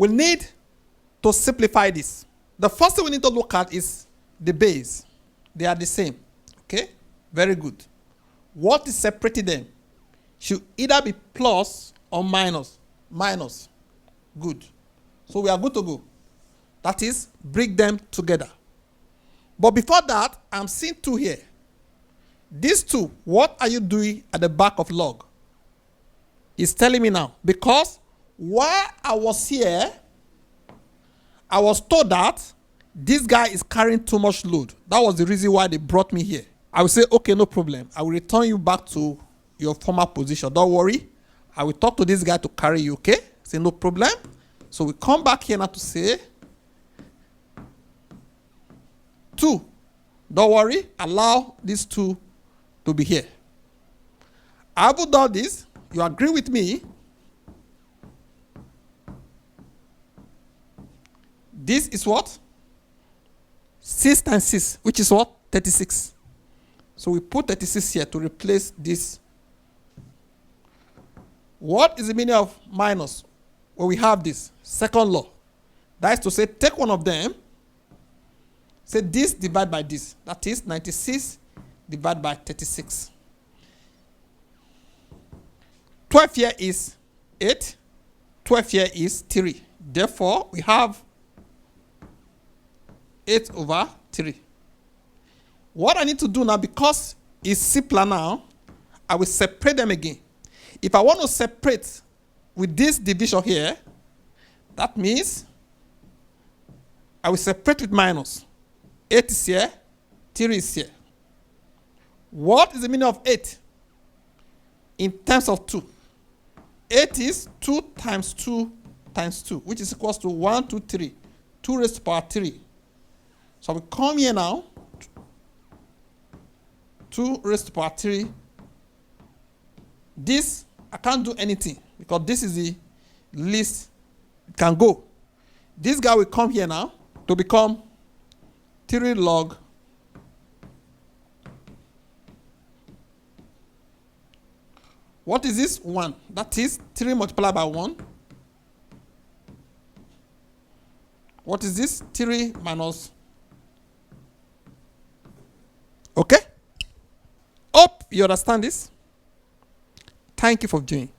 we need to simplify this. The first thing we need to look at is the base. They are the same. Okay? Very good. What is separating them? Should either be plus or minus. Minus. Good. So we are good to go. That is, bring them together. But before that, I'm seeing 2 here. These 2, what are you doing at the back of log? It's telling me now. Because while I was here, I was told that this guy is carrying too much load. That was the reason why they brought me here. I will say, okay, no problem. I will return you back to your former position. Don't worry. I will talk to this guy to carry you, okay? Say, no problem. So we come back here now to say, 2. Don't worry. Allow these 2 to be here. I have done this. You agree with me? This is what? 6 times 6, which is what? 36. So we put 36 here to replace this. What is the meaning of minus? Well, we have this second law. That is to say, take one of them, say this divided by this. That is 96 divided by 36. 12 here is 8. 12 here is 3. Therefore, we have 8 over 3. What I need to do now, because it's simpler now, I will separate them again. If I want to separate with this division here, that means I will separate with minus. 8 is here, 3 is here. What is the meaning of 8 in terms of 2? 8 is 2 times 2 times 2, which is equals to 1, 2, 3. 2 raised to the power 3. So we come here now. 2 raised to the power 3. This, I can't do anything because this is the least it can go. This guy will come here now to become 3 log what is this? 1. That is 3 multiplied by 1. What is this? 3 minus. Okay? Hope you understand this. Thank you for joining.